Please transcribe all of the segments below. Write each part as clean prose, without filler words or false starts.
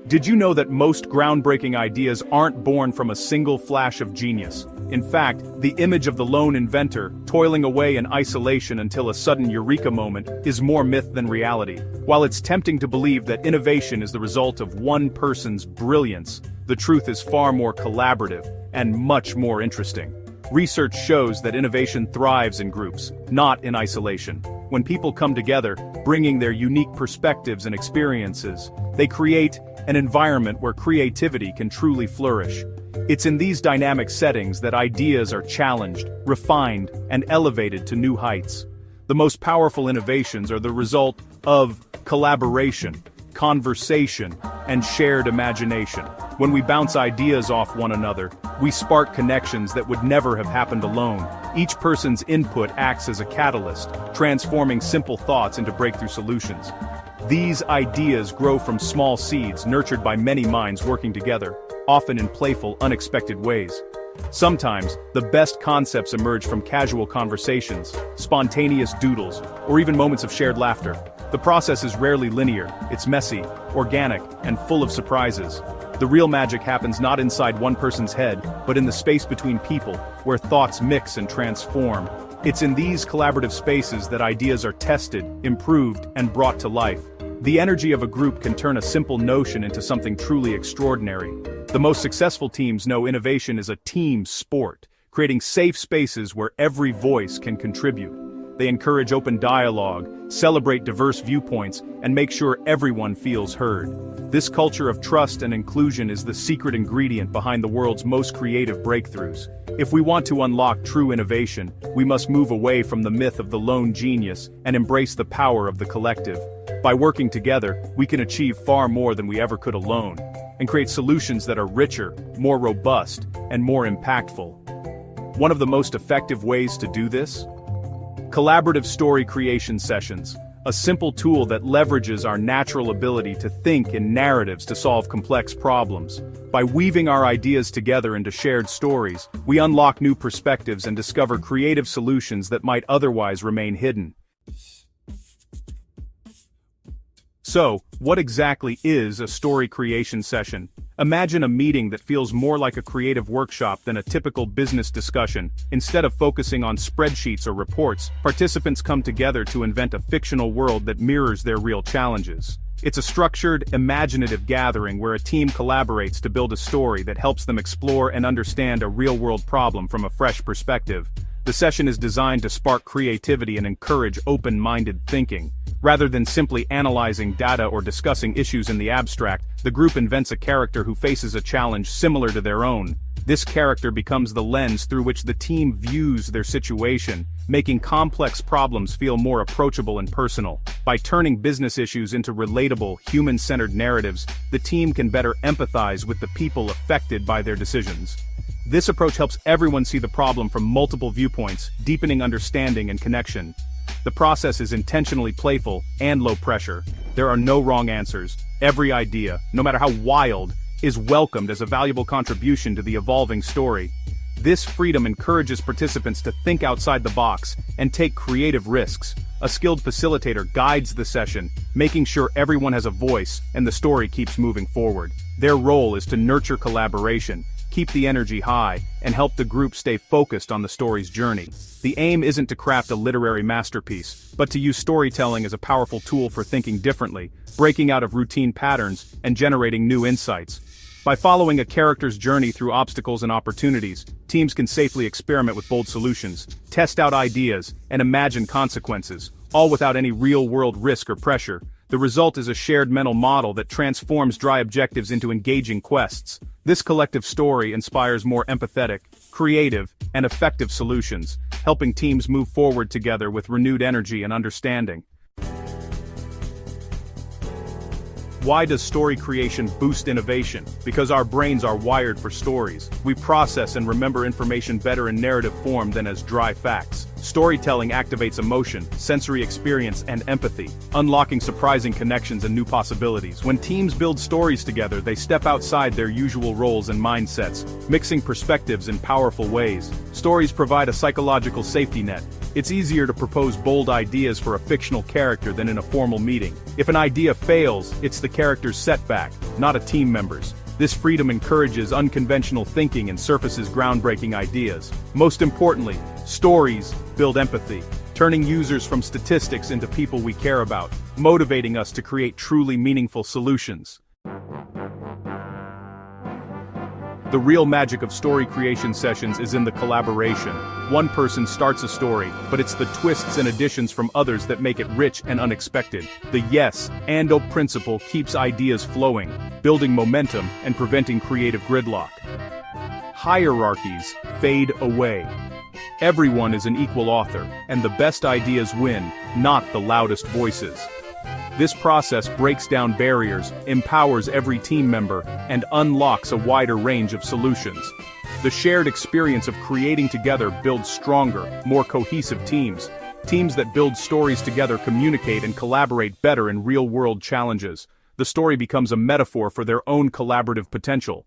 Did you know that most groundbreaking ideas aren't born from a single flash of genius? In fact, the image of the lone inventor, toiling away in isolation until a sudden eureka moment, is more myth than reality. While it's tempting to believe that innovation is the result of one person's brilliance, the truth is far more collaborative and much more interesting. Research shows that innovation thrives in groups, not in isolation. When people come together, bringing their unique perspectives and experiences, they create an environment where creativity can truly flourish. It's in these dynamic settings that ideas are challenged, refined, and elevated to new heights. The most powerful innovations are the result of collaboration, conversation, and shared imagination. When we bounce ideas off one another, we spark connections that would never have happened alone. Each person's input acts as a catalyst, transforming simple thoughts into breakthrough solutions. These ideas grow from small seeds nurtured by many minds working together, often in playful, unexpected ways. Sometimes, the best concepts emerge from casual conversations, spontaneous doodles, or even moments of shared laughter. The process is rarely linear, it's messy, organic, and full of surprises. The real magic happens not inside one person's head, but in the space between people, where thoughts mix and transform. It's in these collaborative spaces that ideas are tested, improved, and brought to life. The energy of a group can turn a simple notion into something truly extraordinary. The most successful teams know innovation is a team sport, creating safe spaces where every voice can contribute. They encourage open dialogue, celebrate diverse viewpoints, and make sure everyone feels heard. This culture of trust and inclusion is the secret ingredient behind the world's most creative breakthroughs. If we want to unlock true innovation, we must move away from the myth of the lone genius and embrace the power of the collective. By working together, we can achieve far more than we ever could alone, and create solutions that are richer, more robust, and more impactful. One of the most effective ways to do this? Collaborative story creation sessions, a simple tool that leverages our natural ability to think in narratives to solve complex problems. By weaving our ideas together into shared stories, we unlock new perspectives and discover creative solutions that might otherwise remain hidden. So, what exactly is a story creation session? Imagine a meeting that feels more like a creative workshop than a typical business discussion. Instead of focusing on spreadsheets or reports, participants come together to invent a fictional world that mirrors their real challenges. It's a structured, imaginative gathering where a team collaborates to build a story that helps them explore and understand a real-world problem from a fresh perspective. The session is designed to spark creativity and encourage open-minded thinking. Rather than simply analyzing data or discussing issues in the abstract, the group invents a character who faces a challenge similar to their own. This character becomes the lens through which the team views their situation, making complex problems feel more approachable and personal. By turning business issues into relatable, human-centered narratives, the team can better empathize with the people affected by their decisions. This approach helps everyone see the problem from multiple viewpoints, deepening understanding and connection. The process is intentionally playful and low pressure. There are no wrong answers. Every idea, no matter how wild, is welcomed as a valuable contribution to the evolving story. This freedom encourages participants to think outside the box and take creative risks. A skilled facilitator guides the session, making sure everyone has a voice and the story keeps moving forward. Their role is to nurture collaboration, keep the energy high, and help the group stay focused on the story's journey. The aim isn't to craft a literary masterpiece, but to use storytelling as a powerful tool for thinking differently, breaking out of routine patterns, and generating new insights. By following a character's journey through obstacles and opportunities, teams can safely experiment with bold solutions, test out ideas, and imagine consequences, all without any real-world risk or pressure. The result is a shared mental model that transforms dry objectives into engaging quests. This collective story inspires more empathetic, creative, and effective solutions, helping teams move forward together with renewed energy and understanding. Why does story creation boost innovation? Because our brains are wired for stories. We process and remember information better in narrative form than as dry facts. Storytelling activates emotion, sensory experience, and empathy, unlocking surprising connections and new possibilities. When teams build stories together, they step outside their usual roles and mindsets, mixing perspectives in powerful ways. Stories provide a psychological safety net. It's easier to propose bold ideas for a fictional character than in a formal meeting. If an idea fails, it's the character's setback, not a team member's. This freedom encourages unconventional thinking and surfaces groundbreaking ideas. Most importantly, stories build empathy, turning users from statistics into people we care about, motivating us to create truly meaningful solutions. The real magic of story creation sessions is in the collaboration. One person starts a story, but it's the twists and additions from others that make it rich and unexpected. The yes and principle keeps ideas flowing, building momentum and preventing creative gridlock. Hierarchies fade away. Everyone is an equal author, and the best ideas win, not the loudest voices. This process breaks down barriers, empowers every team member, and unlocks a wider range of solutions. The shared experience of creating together builds stronger, more cohesive teams. Teams that build stories together communicate and collaborate better in real-world challenges. The story becomes a metaphor for their own collaborative potential.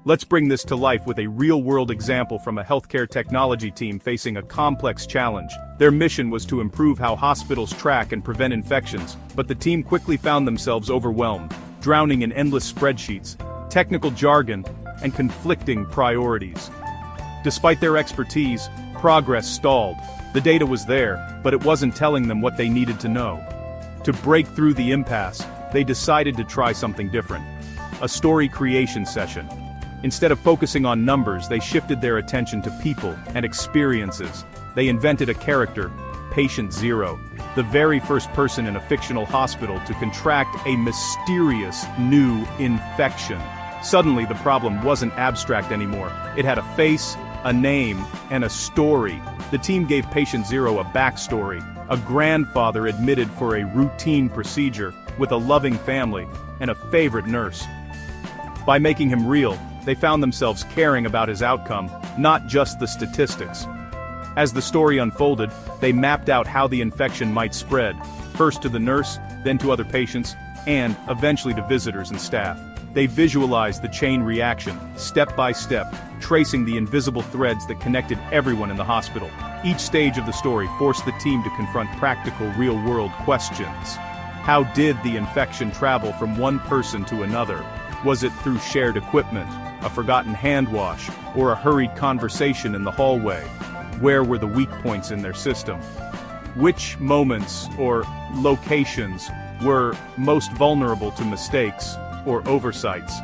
Let's bring this to life with a real-world example from a healthcare technology team facing a complex challenge. Their mission was to improve how hospitals track and prevent infections, but the team quickly found themselves overwhelmed, drowning in endless spreadsheets, technical jargon, and conflicting priorities. Despite their expertise, progress stalled. The data was there, but it wasn't telling them what they needed to know. To break through the impasse, they decided to try something different. A story creation session. Instead of focusing on numbers, they shifted their attention to people and experiences. They invented a character, Patient Zero, the very first person in a fictional hospital to contract a mysterious new infection. Suddenly, the problem wasn't abstract anymore. It had a face, a name, and a story. The team gave Patient Zero a backstory, a grandfather admitted for a routine procedure, with a loving family, and a favorite nurse. By making him real, they found themselves caring about his outcome, not just the statistics. As the story unfolded, they mapped out how the infection might spread, first to the nurse, then to other patients, and eventually to visitors and staff. They visualized the chain reaction, step by step, tracing the invisible threads that connected everyone in the hospital. Each stage of the story forced the team to confront practical, real-world questions. How did the infection travel from one person to another? Was it through shared equipment, a forgotten hand wash, or a hurried conversation in the hallway? Where were the weak points in their system? Which moments or locations were most vulnerable to mistakes or oversights?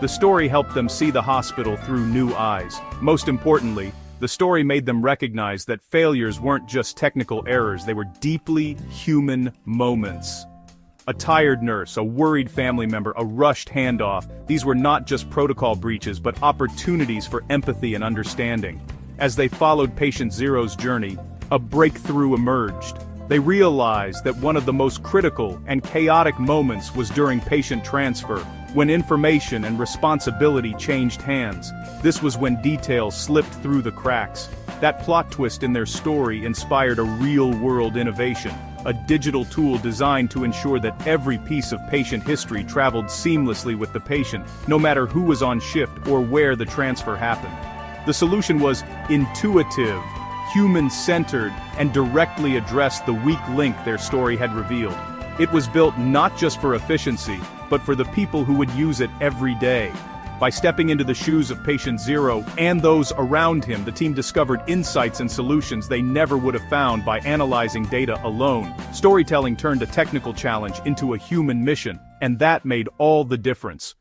The story helped them see the hospital through new eyes. Most importantly, the story made them recognize that failures weren't just technical errors, they were deeply human moments. A tired nurse, a worried family member, a rushed handoff, these were not just protocol breaches but opportunities for empathy and understanding. As they followed Patient Zero's journey, a breakthrough emerged. They realized that one of the most critical and chaotic moments was during patient transfer, when information and responsibility changed hands. This was when details slipped through the cracks. That plot twist in their story inspired a real-world innovation, a digital tool designed to ensure that every piece of patient history traveled seamlessly with the patient, no matter who was on shift or where the transfer happened. The solution was intuitive, human-centered, and directly addressed the weak link their story had revealed. It was built not just for efficiency, but for the people who would use it every day. By stepping into the shoes of Patient Zero and those around him, the team discovered insights and solutions they never would have found by analyzing data alone. Storytelling turned a technical challenge into a human mission, and that made all the difference.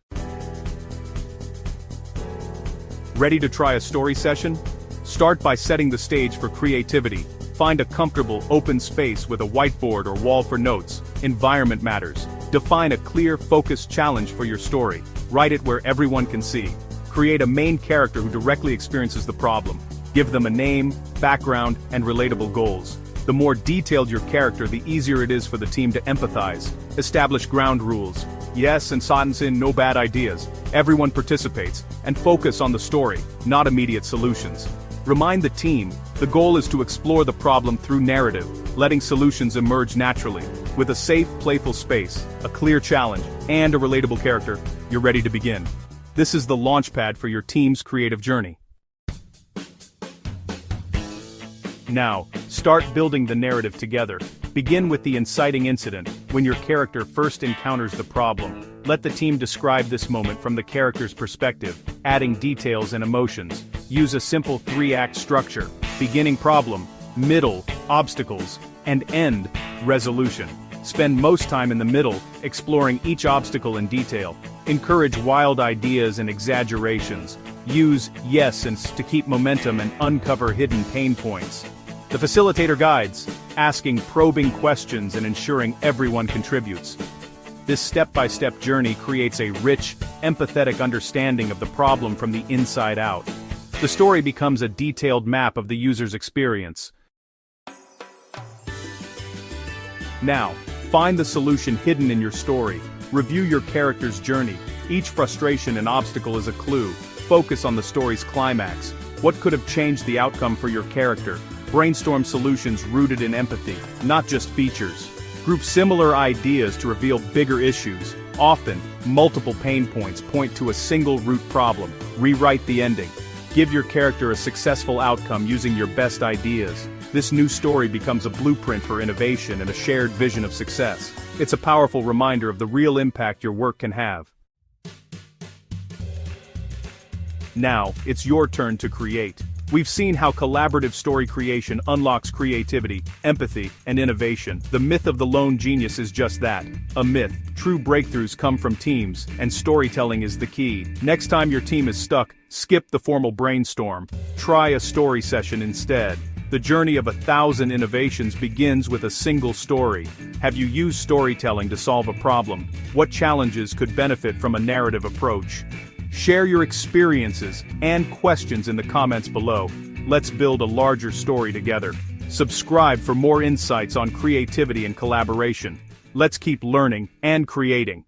Ready to try a story session? Start by setting the stage for creativity. Find a comfortable, open space with a whiteboard or wall for notes. Environment matters. Define a clear, focused challenge for your story. Write it where everyone can see. Create a main character who directly experiences the problem. Give them a name, background, and relatable goals. The more detailed your character, the easier it is for the team to empathize. Establish ground rules. Yes, and sentence in no bad ideas. Everyone participates, and focus on the story, not immediate solutions. Remind the team, the goal is to explore the problem through narrative, letting solutions emerge naturally. With a safe, playful space, a clear challenge, and a relatable character, you're ready to begin. This is the launchpad for your team's creative journey. Now, start building the narrative together. Begin with the inciting incident, when your character first encounters the problem. Let the team describe this moment from the character's perspective, adding details and emotions. Use a simple 3-act structure: beginning problem, middle, obstacles, and end, resolution. Spend most time in the middle, exploring each obstacle in detail. Encourage wild ideas and exaggerations. Use yes ands to keep momentum and uncover hidden pain points. The facilitator guides, asking probing questions and ensuring everyone contributes. This step-by-step journey creates a rich, empathetic understanding of the problem from the inside out. The story becomes a detailed map of the user's experience. Now, find the solution hidden in your story. Review your character's journey. Each frustration and obstacle is a clue. Focus on the story's climax. What could have changed the outcome for your character? Brainstorm solutions rooted in empathy, not just features. Group similar ideas to reveal bigger issues. Often, multiple pain points point to a single root problem. Rewrite the ending. Give your character a successful outcome using your best ideas. This new story becomes a blueprint for innovation and a shared vision of success. It's a powerful reminder of the real impact your work can have. Now, it's your turn to create. We've seen how collaborative story creation unlocks creativity, empathy, and innovation. The myth of the lone genius is just that, a myth. True breakthroughs come from teams, and storytelling is the key. Next time your team is stuck, skip the formal brainstorm. Try a story session instead. The journey of 1,000 innovations begins with a single story. Have you used storytelling to solve a problem? What challenges could benefit from a narrative approach? Share your experiences and questions in the comments below. Let's build a larger story together. Subscribe for more insights on creativity and collaboration. Let's keep learning and creating.